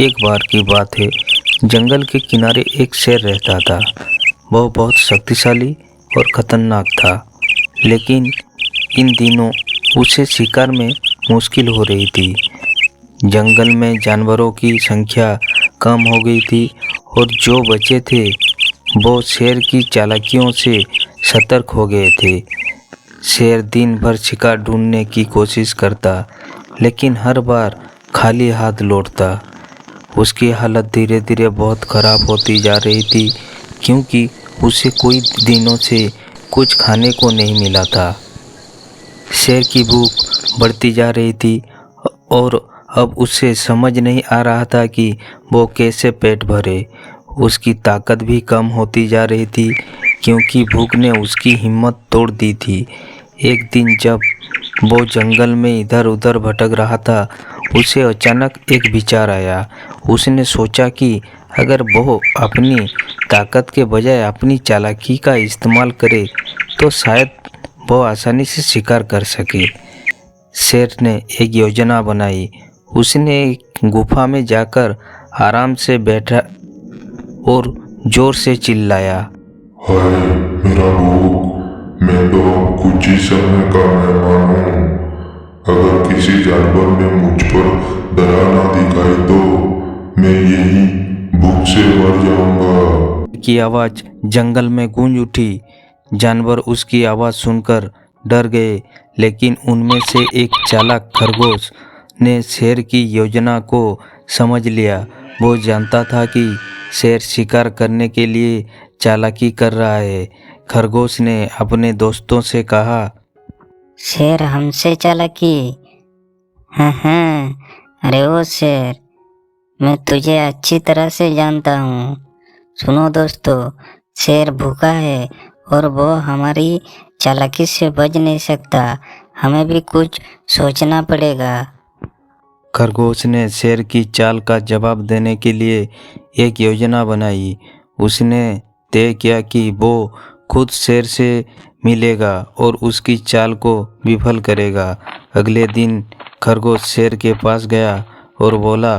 एक बार की बात है, जंगल के किनारे एक शेर रहता था। वह बहुत शक्तिशाली और खतरनाक था, लेकिन इन दिनों उसे शिकार में मुश्किल हो रही थी। जंगल में जानवरों की संख्या कम हो गई थी और जो बचे थे वो शेर की चालाकियों से सतर्क हो गए थे। शेर दिन भर शिकार ढूंढने की कोशिश करता, लेकिन हर बार खाली हाथ लौटता। उसकी हालत धीरे धीरे बहुत खराब होती जा रही थी, क्योंकि उसे कोई दिनों से कुछ खाने को नहीं मिला था। शेर की भूख बढ़ती जा रही थी और अब उसे समझ नहीं आ रहा था कि वो कैसे पेट भरे। उसकी ताकत भी कम होती जा रही थी, क्योंकि भूख ने उसकी हिम्मत तोड़ दी थी। एक दिन जब वो जंगल में इधर उधर भटक रहा था, उसे अचानक एक विचार आया। उसने सोचा कि अगर वो अपनी ताकत के बजाय अपनी चालाकी का इस्तेमाल करे तो शायद वो आसानी से शिकार कर सके। शेर ने एक योजना बनाई। उसने एक गुफा में जाकर आराम से बैठा और जोर से चिल्लाया, हाय मेरा भूख, मैं तो कुछ ही समय का मेहमान हूँ। अगर किसी जानवर ने मुझ पर दया ना दिखाई तो मैं यही भूख से मर जाऊंगा। की आवाज़ जंगल में गूंज उठी। जानवर उसकी आवाज़ सुनकर डर गए, लेकिन उनमें से एक चालाक खरगोश ने शेर की योजना को समझ लिया। वो जानता था कि शेर शिकार करने के लिए चालाकी कर रहा है। खरगोश ने अपने दोस्तों से कहा, शेर हमसे चालाकी? हाँ, अरे ओ शेर, मैं तुझे अच्छी तरह से जानता हूँ। सुनो दोस्तों, शेर भूखा है और वो हमारी चालाकी से बच नहीं सकता। हमें भी कुछ सोचना पड़ेगा। खरगोश ने शेर की चाल का जवाब देने के लिए एक योजना बनाई। उसने तय किया कि वो खुद शेर से मिलेगा और उसकी चाल को विफल करेगा। अगले दिन खरगोश शेर के पास गया और बोला,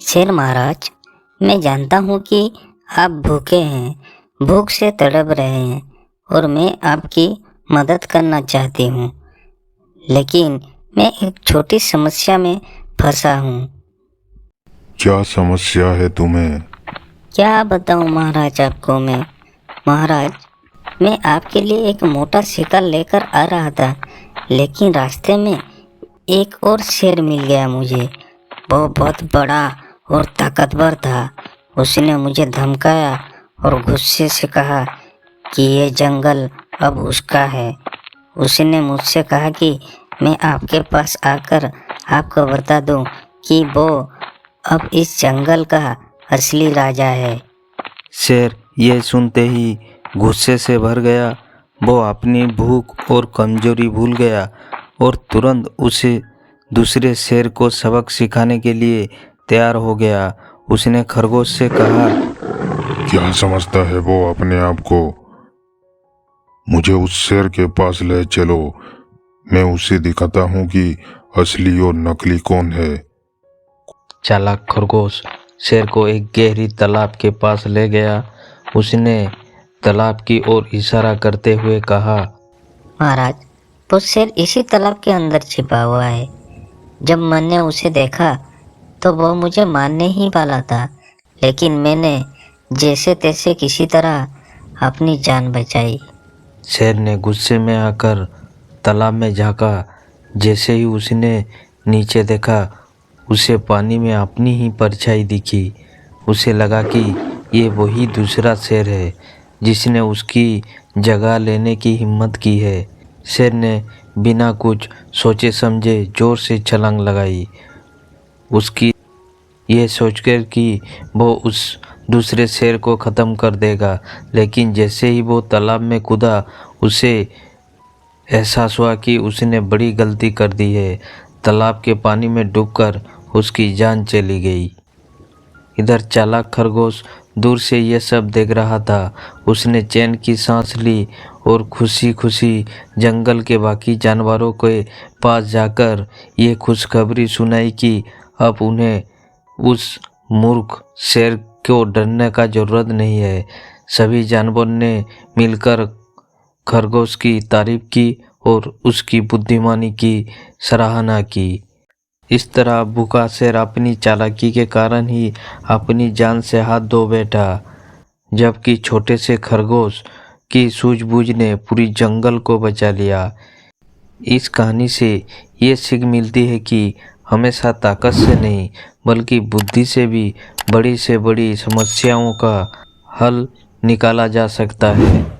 शेर महाराज, मैं जानता हूँ कि आप भूखे हैं, भूख से तड़प रहे हैं और मैं आपकी मदद करना चाहती हूँ, लेकिन मैं एक छोटी समस्या में फंसा हूँ। क्या समस्या है तुम्हें? क्या बताऊँ महाराज आपको मैं? महाराज, मैं आपके लिए एक मोटा शिकार लेकर आ रहा था, लेकिन रास्ते में एक और शेर मिल गया मुझे। वो बहुत बड़ा और ताकतवर था। उसने मुझे धमकाया और गुस्से से कहा कि ये जंगल अब उसका है। उसने मुझसे कहा कि मैं आपके पास आकर आपको बता दूं कि वो अब इस जंगल का असली राजा है। शेर ये सुनते ही गुस्से से भर गया। वो अपनी भूख और कमजोरी भूल गया और तुरंत उसे दूसरे शेर को सबक सिखाने के लिए तैयार हो गया। उसने खरगोश से कहा, क्या समझता है वो अपने आप को? मुझे उस शेर के पास ले चलो। मैं उसे दिखाता हूँ कि असली और नकली कौन है। चालाक खरगोश शेर को एक गहरी तालाब के पास ले गया। उसने तालाब की ओर इशारा करते हुए कहा, महाराज, वो शेर इसी तालाब के अंदर छिपा हुआ है। जब मैंने उसे देखा तो वो मुझे मारने ही वाला था, लेकिन मैंने जैसे तैसे किसी तरह अपनी जान बचाई। शेर ने गुस्से में आकर तालाब में झांका। जैसे ही उसने नीचे देखा, उसे पानी में अपनी ही परछाई दिखी। उसे लगा कि ये वही दूसरा शेर है जिसने उसकी जगह लेने की हिम्मत की है। शेर ने बिना कुछ सोचे समझे जोर से छलांग लगाई, उसकी ये सोचकर कि वो उस दूसरे शेर को ख़त्म कर देगा। लेकिन जैसे ही वो तालाब में कूदा, उसे एहसास हुआ कि उसने बड़ी गलती कर दी है। तालाब के पानी में डूबकर उसकी जान चली गई। इधर चालाक खरगोश दूर से यह सब देख रहा था। उसने चैन की सांस ली और खुशी खुशी जंगल के बाकी जानवरों के पास जाकर ये खुशखबरी सुनाई कि अब उन्हें उस मूर्ख शेर को डरने का जरूरत नहीं है। सभी जानवरों ने मिलकर खरगोश की तारीफ की और उसकी बुद्धिमानी की सराहना की। इस तरह भूखा शेर अपनी चालाकी के कारण ही अपनी जान से हाथ धो बैठा, जबकि छोटे से खरगोश की सूझबूझ ने पूरी जंगल को बचा लिया। इस कहानी से ये सीख मिलती है कि हमेशा ताकत से नहीं बल्कि बुद्धि से भी बड़ी से बड़ी समस्याओं का हल निकाला जा सकता है।